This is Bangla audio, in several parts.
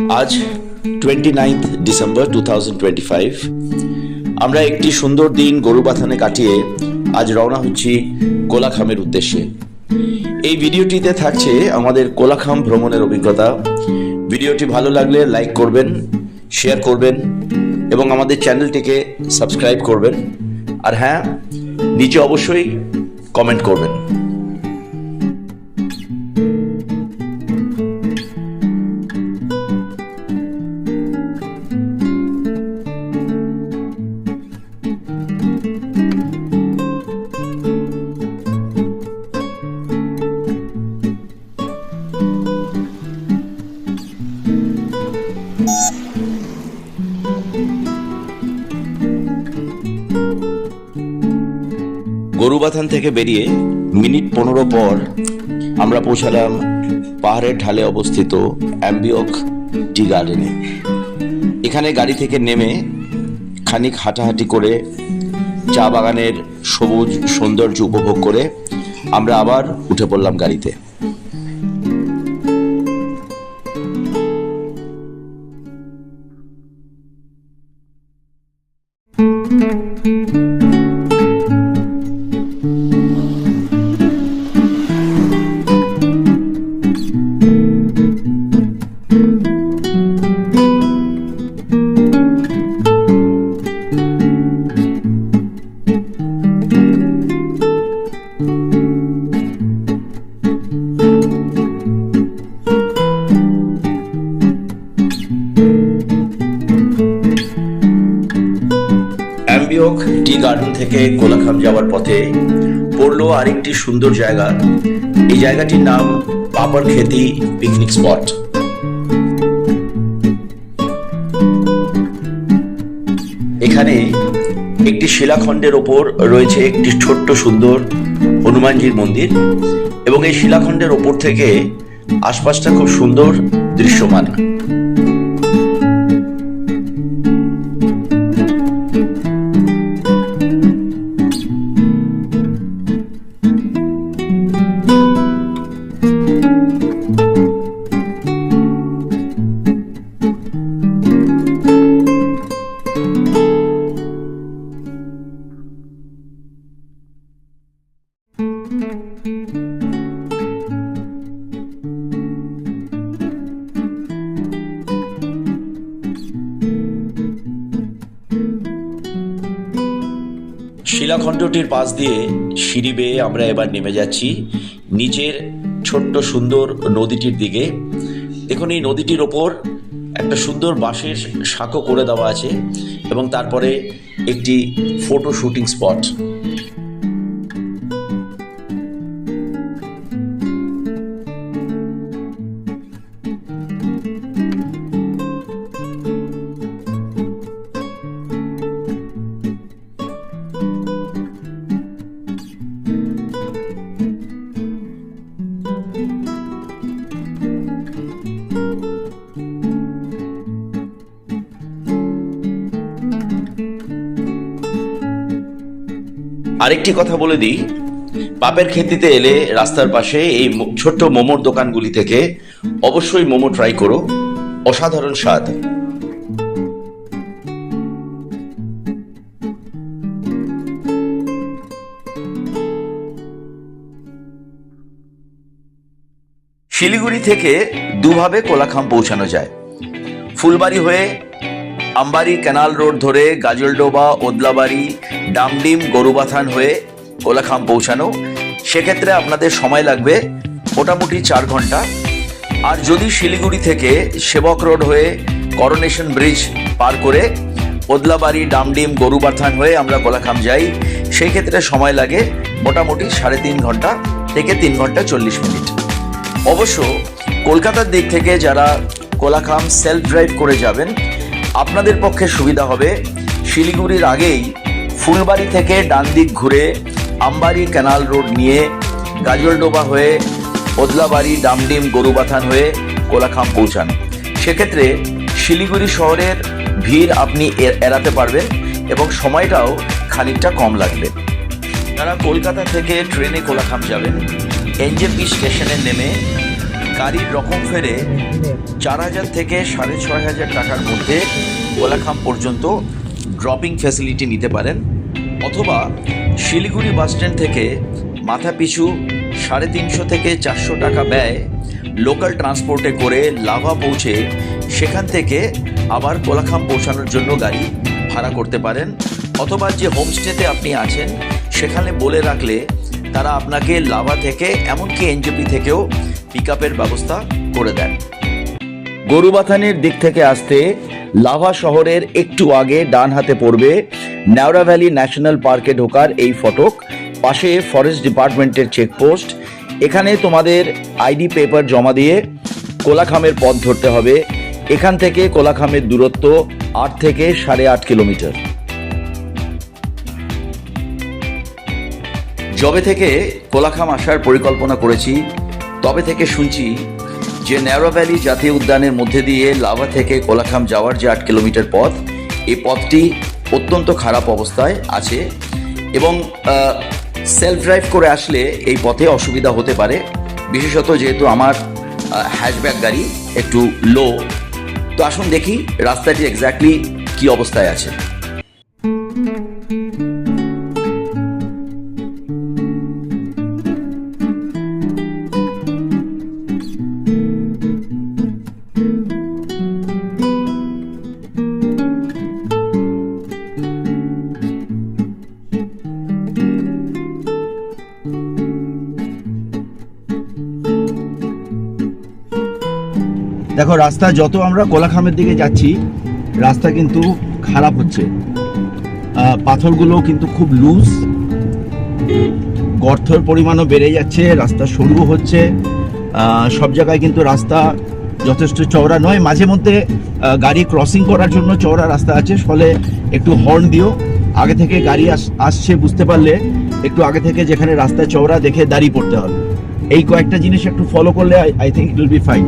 আজ 29 ডিসেম্বর 2025 আমরা একটি সুন্দর দিন গরুবাথানে কাটিয়ে আজ রওনা হচ্ছি কোলাখামের উদ্দেশ্যে। এই ভিডিওটিতে থাকছে আমাদের কোলাখাম ভ্রমণের অভিজ্ঞতা। ভিডিওটি ভালো লাগলে লাইক করবেন, শেয়ার করবেন এবং আমাদের চ্যানেলটিকে সাবস্ক্রাইব করবেন। আর হ্যাঁ, নিচে অবশ্যই কমেন্ট করবেন। গরুবাথান থেকে বেরিয়ে মিনিট 15 পর আমরা পৌঁছালাম পাহাড়ের ঢালে অবস্থিত অ্যাম্বিওক টি গার্ডেনে। এখানে গাড়ি থেকে নেমে খানিক হাঁটাহাঁটি করে চা বাগানের সবুজ সৌন্দর্য উপভোগ করে আমরা আবার উঠে পড়লাম গাড়িতে। অ্যাম্বিওক টি গার্ডেন থেকে কোলাখাম যাওয়ার পথে পড়লো আরেকটি সুন্দর জায়গা। এই জায়গাটির নাম পাপার খেতি পিকনিক স্পট। এখানে একটি শিলাখণ্ডের ওপর রয়েছে একটি ছোট্ট সুন্দর হনুমানজির মন্দির এবং এই শিলাখণ্ডের ওপর থেকে আশপাশটা খুব সুন্দর দৃশ্যমান। শিলাখণ্ডটির পাশ দিয়ে সিঁড়ি বেয়ে আমরা এবার নেমে যাচ্ছি নিচের ছোট্ট সুন্দর নদীটির দিকে। দেখুন, এই নদীটির ওপর একটা সুন্দর বাঁশের সাঁকো করে দেওয়া আছে এবং তারপরে একটি ফটো শুটিং স্পট। আরেকটি কথা বলে দিই, পাপের খেতিতে এলে রাস্তার পাশে এই ছোট্ট মোমোর দোকানগুলি থেকে অবশ্যই মোমো ট্রাই করো, অসাধারণ স্বাদ। শিলিগুড়ি থেকে দুভাবে কোলাখাম পৌঁছানো যায়। ফুলবাড়ি হয়ে আমবাড়ি ক্যানাল রোড ধরে গাজলডোবা, ওদলাবাড়ি, ডামডিম, গরুবাথান হয়ে কোলাখাম পৌঁছানো। সেক্ষেত্রে আপনাদের সময় লাগবে মোটামুটি 4 ঘন্টা। আর যদি শিলিগুড়ি থেকে সেবক রোড হয়ে করোনেশন ব্রিজ পার করে ওদলাবাড়ি, ডামডিম, গরুবাথান হয়ে আমরা কোলাখাম যাই, সেই ক্ষেত্রে সময় লাগে মোটামুটি 3.5 ঘন্টা থেকে 3 ঘন্টা 40 মিনিট। অবশ্য কলকাতার দিক থেকে যারা কোলাখাম সেলফ ড্রাইভ করে যাবেন, আপনাদের পক্ষে সুবিধা হবে শিলিগুড়ির আগেই ফুলবাড়ি থেকে ডান দিক ঘুরে আমবাড়ি ক্যানাল রোড নিয়ে গাজলডোবা হয়ে ওদলাবাড়ি, ডামডিম, গরুবাথান হয়ে কোলাখাম পৌঁছান। সেক্ষেত্রে শিলিগুড়ি শহরের ভিড় আপনি এড়াতে পারবেন এবং সময়টাও খানিকটা কম লাগবে। যারা কলকাতা থেকে ট্রেনে কোলাখাম যাবেন, এনজেপি স্টেশনে নেমে গাড়ির রকম ফেরে 4,000 থেকে 6,500 টাকার মধ্যে কোলাখাম পর্যন্ত ড্রপিং ফ্যাসিলিটি নিতে পারেন, অথবা শিলিগুড়ি বাসস্ট্যান্ড থেকে মাথা পিছু 350 থেকে 400 টাকা ব্যয় লোকাল ট্রান্সপোর্টে করে লাভা পৌঁছে সেখান থেকে আবার কোলাখাম পৌঁছানোর জন্য গাড়ি ভাড়া করতে পারেন, অথবা যে হোমস্টেতে আপনি আছেন সেখানে বলে রাখলে তারা আপনাকে লাভা থেকে এমনকি এনজেপি থেকেও পিক আপের ব্যবস্থা করে দেন। গরুবাথানের দিক থেকে আসতে লাভা শহরের একটু আগে ডান হাতে পড়বে নেওড়া ভ্যালি ন্যাশনাল পার্কে ঢোকার এই ফটক, পাশে ফরেস্ট ডিপার্টমেন্টের চেকপোস্ট। এখানে তোমাদের আইডি পেপার জমা দিয়ে কোলাখামের পথ ধরতে হবে। এখান থেকে কোলাখামের দূরত্ব 8 থেকে 8.5 কিলোমিটার। যবে থেকে কোলাখাম আসার পরিকল্পনা করেছি তবে থেকে শুনছি যে নেওড়া ভ্যালি জাতীয় উদ্যানের মধ্যে দিয়ে লাভা থেকে কোলাখাম যাওয়ার যে 8 কিলোমিটার পথ, এই পথটি অত্যন্ত খারাপ অবস্থায় আছে এবং সেলফ ড্রাইভ করে আসলে এই পথে অসুবিধা হতে পারে, বিশেষত যেহেতু আমার হ্যাশব্যাক গাড়ি একটু লো। তো আসুন দেখি রাস্তাটি এক্স্যাক্টলি কি অবস্থায় আছে। দেখো, রাস্তা যত আমরা কোলাখামের দিকে যাচ্ছি রাস্তা কিন্তু খারাপ হচ্ছে, পাথরগুলো কিন্তু খুব লুজ, গর্তের পরিমাণও বেড়ে যাচ্ছে, রাস্তা সরু হচ্ছে, সব জায়গায় কিন্তু রাস্তা যথেষ্ট চওড়া নয়। মাঝে মধ্যে গাড়ি ক্রসিং করার জন্য চওড়া রাস্তা আছে, ফলে একটু হর্ন দিও। আগে থেকে গাড়ি আসছে বুঝতে পারলে একটু আগে থেকে যেখানে রাস্তা চওড়া দেখে দাঁড়িয়ে পড়তে হবে। এই কয়েকটা জিনিস একটু ফলো করলে I think it will be fine.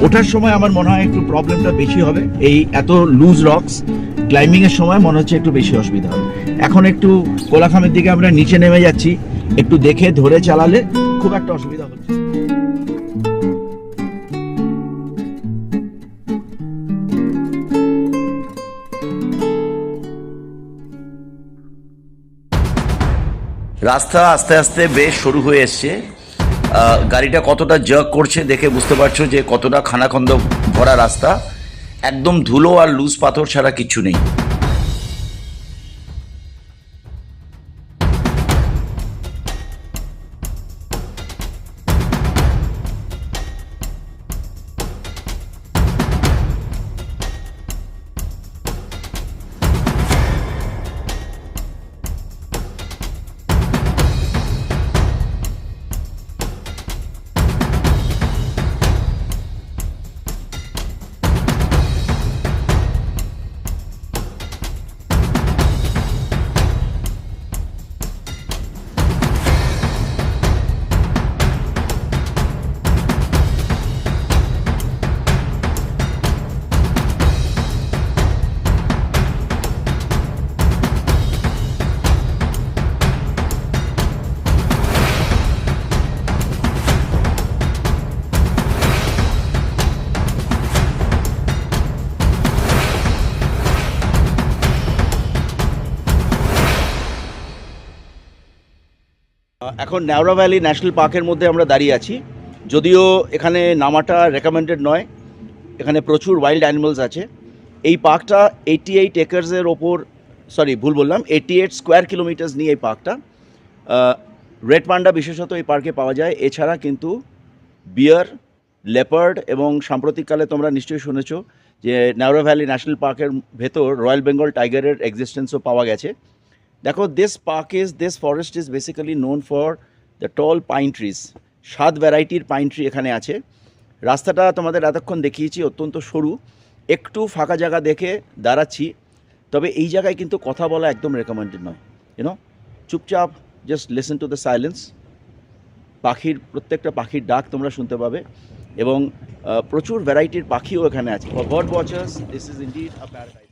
ওঠার সময় আমার মনে হয় একটু প্রবলেমটা বেশি হবে, এই এত লুজ রক্স ক্লাইম্বিংয়ের সময় মনে হচ্ছে একটু বেশি অসুবিধা হবে। এখন একটু কোলাখামের দিকে আমরা নিচে নেমে যাচ্ছি, একটু দেখে ধরে চালালে খুব একটা অসুবিধা হচ্ছে। রাস্তা আস্তে আস্তে বেশ সরু হয়ে এসছে, গাড়িটা কতটা জার্ক করছে দেখে বুঝতে পারছো যে কতটা খানাখন্দ ভরা রাস্তা, একদম ধুলো আর লুজ পাথর ছাড়া কিচ্ছু নেই। এখন নেওড়া ভ্যালি ন্যাশনাল পার্কের মধ্যে আমরা দাঁড়িয়ে আছি, যদিও এখানে নামাটা রেকমেন্ডেড নয়, এখানে প্রচুর ওয়াইল্ড অ্যানিমালস আছে। এই পার্কটা 88 একর্সের ওপর, ভুল বললাম, 88 স্কোয়ার কিলোমিটার্স নিয়ে এই পার্কটা। রেড পান্ডা বিশেষত এই পার্কে পাওয়া যায়, এছাড়া কিন্তু বিয়ার, লেপার্ড এবং সাম্প্রতিককালে তোমরা নিশ্চয়ই শুনেছো যে নেওড়া ভ্যালি ন্যাশনাল পার্কের ভেতর রয়্যাল বেঙ্গল টাইগারের এক্সিস্টেন্সও পাওয়া গেছে। দেখো, this forest is basically known for the tall pine trees. 7 ভ্যারাইটির পাইন ট্রি এখানে আছে। রাস্তাটা তোমাদের এতক্ষণ দেখিয়েছি অত্যন্ত সরু, একটু ফাঁকা জায়গা দেখে দাঁড়াচ্ছি, তবে এই জায়গায় কিন্তু কথা বলা একদম রেকমেন্ডেড নয়। চুপচাপ just listen to the silence. প্রত্যেকটা পাখির ডাক তোমরা শুনতে পাবে এবং প্রচুর ভ্যারাইটির পাখিও এখানে আছে। For bird watchers this is indeed a paradise.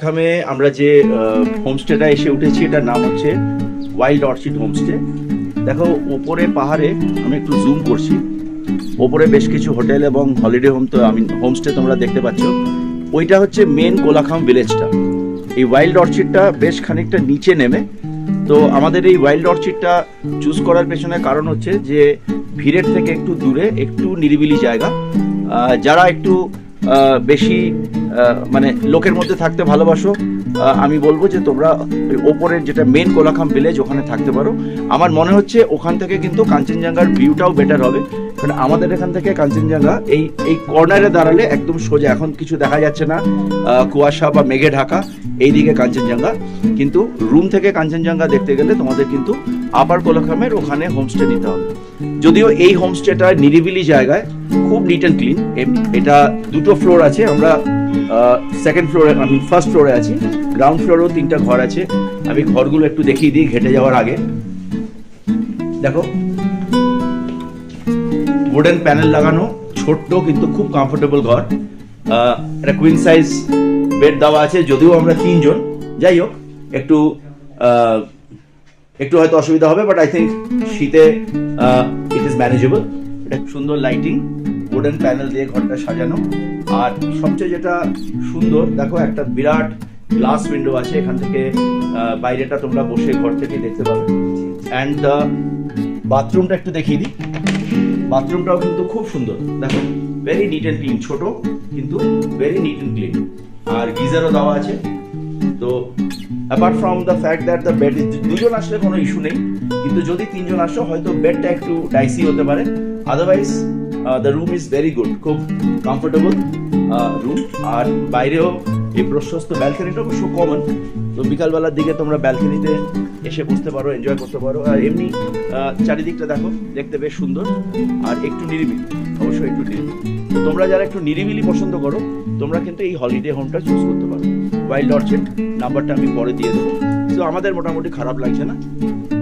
কোলাখামে আমরা যে হোমস্টেটা এসে উঠেছি, এটার নাম হচ্ছে ওয়াইল্ড অর্চিড হোমস্টে। দেখো ওপরে পাহাড়ে, আমি একটু জুম করছি, ওপরে বেশ কিছু হোটেল এবং হলিডে হোমস্টে তোমরা দেখতে পাচ্ছ। ওইটা হচ্ছে মেন কোলাখাম ভিলেজটা। এই ওয়াইল্ড অর্চিডটা বেশ খানিকটা নিচে নেমে। তো আমাদের এই ওয়াইল্ড অর্চিডটা চুজ করার পেছনে কারণ হচ্ছে যে ভিড়ের থেকে একটু দূরে, একটু নিরিবিলি জায়গা। যারা একটু বেশি মানে লোকের মধ্যে থাকতে ভালোবাসো, আমি বলবো যে তোমরা ওপরের যেটা মেন কোলাখাম ভিলেজ ওখানে থাকতে পারো। আমার মনে হচ্ছে ওখান থেকে কিন্তু কাঞ্চনজঙ্ঘার ভিউটাও বেটার হবে, কারণ আমাদের এখান থেকে কাঞ্চনজঙ্ঘা এই কর্নারে দাঁড়ালে একদম সোজা, এখন কিছু দেখা যাচ্ছে না, কুয়াশা বা মেঘে ঢাকা, এইদিকে কাঞ্চনজঙ্ঘা। কিন্তু রুম থেকে কাঞ্চনজঙ্ঘা দেখতে গেলে তোমাদের কিন্তু আপার কোলাখামের ওখানে হোমস্টে নিতে হবে। যদিও এই হোমস্টেটা নিরিবিলি জায়গায়, খুব নিট অ্যান্ড ক্লিন। এটা দুটো ফ্লোর আছে, আমরা সেকেন্ড ফ্লোরে, আমি ফার্স্ট ফ্লোরে আছি। গ্রাউন্ড ফ্লোরেও 3টা ঘর আছে। আমি ঘরগুলো একটু দেখিয়ে দিই ঘেটে যাওয়ার আগে। দেখো, উডেন প্যানেল লাগানো, ছোট্ট কিন্তু খুব কমফোর্টেবল ঘর। একটা কুইন সাইজ বেড দেওয়া আছে, যদিও আমরা 3 জন। যাই হোক, একটু হয়তো অসুবিধা হবে, বাট আই থিঙ্ক শীতে ইট ইজ ম্যানেজেবল। এটা সুন্দর লাইটিং, উডেন প্যানেল দিয়ে ঘরটা সাজানো। আর সবচেয়ে যেটা সুন্দর, দেখো একটা বিরাট গ্লাস উইন্ডো আছে, এখান থেকে বাইরেটা তোমরা বসে ঘর থেকে দেখতে পাবে। অ্যান্ড বাথরুমটা একটু দেখিয়ে দিই। বাথরুমটাও কিন্তু খুব সুন্দর, দেখো, ভেরি নিট অ্যান্ড ক্লিন, ছোট কিন্তু ভেরি নিট অ্যান্ড ক্লিন। আর গিজারও দেওয়া আছে। তো apart from the fact that the bed, 2 জন আসলে কোনো ইস্যু নেই, কিন্তু যদি 3 জন আসো হয়তো বেডটা একটু ডাইসি হতে পারে। Otherwise the room is very good, খুব কমফোর্টেবল রুম। আর বাইরেও এই প্রশস্ত ব্যালকনিটা অবশ্য কমন, তো বিকালবেলার দিকে তোমরা ব্যালকনিতে এসে বসতে পারো, এনজয় করতে পারো। আর এমনি চারিদিকটা দেখো, দেখতে বেশ সুন্দর আর একটু নিরিবিলি, অবশ্যই একটু নিরিবিলি। তো তোমরা যারা একটু নিরিবিলি পছন্দ করো, তোমরা কিন্তু এই হলিডে হোমটা চুজ করতে পারো। ওয়াইল্ড অর্চিড, নাম্বারটা আমি পরে দিয়ে দেবো। তো আমাদের মোটামুটি খারাপ লাগছে না,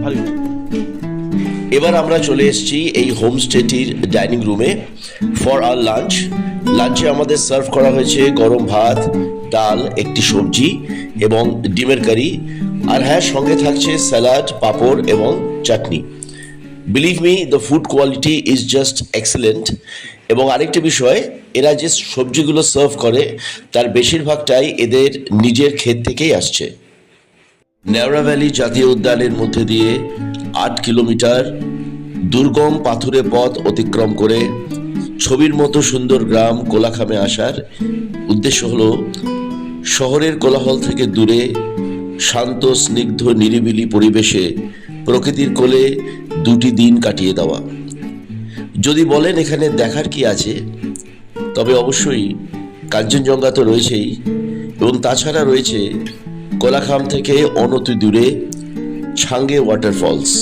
ভালোই লাগছে। এবার আমরা চলে এসেছি এই হোমস্টেটির ডাইনিং রুমে ফর আর লাঞ্চ। লাঞ্চে আমাদের সার্ভ করা হয়েছে গরম ভাত, ডাল, একটি সবজি এবং ডিমের কারি। আর হ্যাঁ, সঙ্গে থাকছে স্যালাড, পাঁপড় এবং chutney. Believe me, the food quality is just excellent. এবং আরেকটি বিষয়, এরা যে সবজিগুলো সার্ভ করে তার বেশিরভাগটাই এদের নিজের ক্ষেত থেকেই আসছে। নেওড়া ভ্যালি জাতীয় উদ্যানের মধ্যে দিয়ে 8 কিলোমিটার দুর্গম পাথুরে পথ অতিক্রম করে ছবির মতো সুন্দর গ্রাম কোলাখামে আসার উদ্দেশ্য হলো শহরের কোলাহল থেকে দূরে শান্ত, স্নিগ্ধ, নিরিবিলি পরিবেশে প্রকৃতির কোলে 2টি দিন কাটিয়ে দেওয়া। যদি বলেন এখানে দেখার কি আছে, তবে অবশ্যই কাঞ্চনজঙ্ঘা তো রয়েছেই, এবং তাছাড়া রয়েছে কোলাখাম থেকে অনতি দূরে ছাঙ্গে ওয়াটারফলস।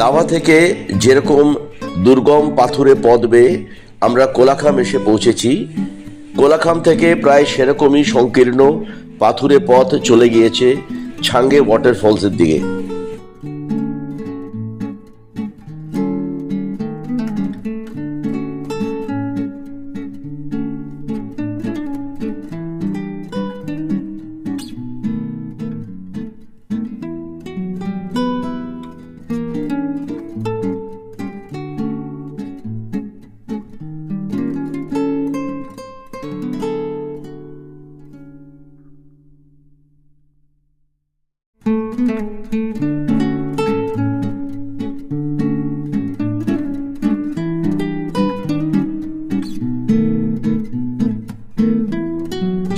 লাভা থেকে যেরকম দুর্গম পাথুরে পথ বেয়ে আমরা কোলাখাম এসে পৌঁছেছি, কোলাখাম থেকে প্রায় সেরকমই সংকীর্ণ পাথুরে পথ চলে গিয়েছে ছাঙ্গে ওয়াটারফলসের দিকে।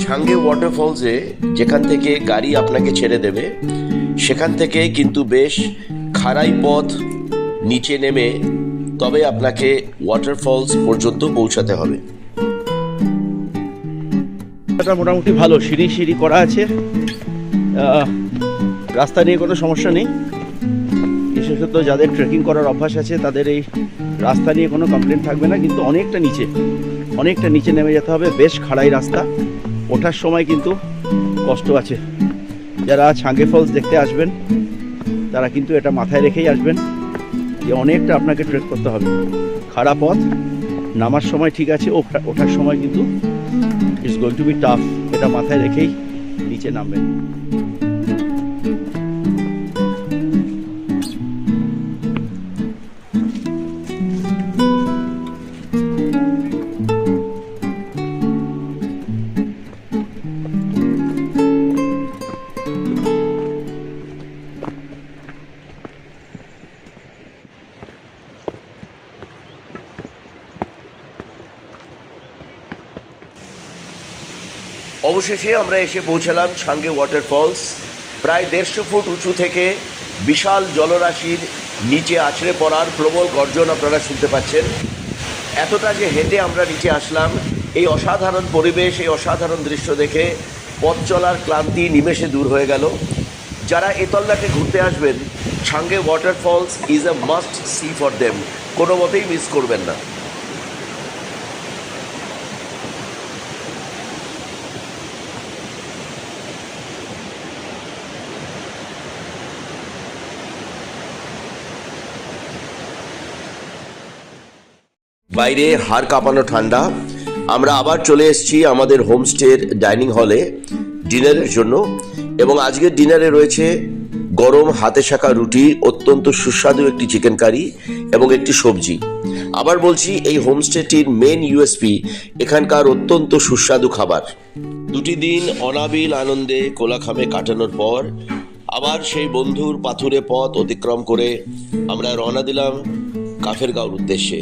ছাঙ্গে ওয়াটারফলসে যেখান থেকে গাড়ি আপনাকে ছেড়ে দেবে, সেখান থেকে কিন্তু বেশ খাড়াই পথ নিচে নেমে তবে আপনাকে ওয়াটারফলস পর্যন্ত পৌঁছাতে হবে। এটা মোটামুটি ভালো, সিঁড়ি সিঁড়ি করা আছে, রাস্তা নিয়ে কোনো সমস্যা নেই। বিশেষত যাদের ট্রেকিং করার অভ্যাস আছে তাদের এই রাস্তা নিয়ে কোনো কমপ্লেন থাকবে না। কিন্তু অনেকটা নিচে নেমে যেতে হবে, বেশ খাড়াই রাস্তা, ওঠার সময় কিন্তু কষ্ট আছে। যারা ছাঙ্গে ফলস দেখতে আসবেন তারা কিন্তু এটা মাথায় রেখেই আসবেন যে অনেকটা আপনাকে ট্রেক করতে হবে, খাড়া পথ নামার সময় ঠিক আছে, ওঠার সময় কিন্তু it's going to B tough. এটা মাথায় রেখেই নিচে নামবেন। অবশেষে আমরা এসে পৌঁছালাম ছাঙ্গে ওয়াটারফলস। প্রায় 150 ফুট উঁচু থেকে বিশাল জলরাশির নিচে আছড়ে পড়ার প্রবল গর্জন আপনারা শুনতে পাচ্ছেন। এতটা যে হেঁটে আমরা নিচে আসলাম, এই অসাধারণ পরিবেশ, এই অসাধারণ দৃশ্য দেখে পথ চলার ক্লান্তি নিমেষে দূর হয়ে গেল। যারা এতল্লাটে ঘুরতে আসবেন, Changey waterfalls is a must see for them, কোনো মতেই মিস করবেন না। বাইরে হাড় কাঁপানো ঠান্ডা। আমরা আবার চলে এসেছি আমাদের হোমস্টের ডাইনিং হলে ডিনারের জন্য, এবং আজকের ডিনারে রয়েছে গরম হাতে শাঁকা রুটি, অত্যন্ত সুস্বাদু একটি চিকেন কারি এবং একটি সবজি। আবার বলছি, এই হোমস্টেটির মেন ইউএসপি এখানকার অত্যন্ত সুস্বাদু খাবার। 2টি দিন অনাবিল আনন্দে কোলাখামে কাটানোর পর আবার সেই বন্ধুর পাথুরে পথ অতিক্রম করে আমরা রওনা দিলাম কাফেরগাঁওর উদ্দেশ্যে।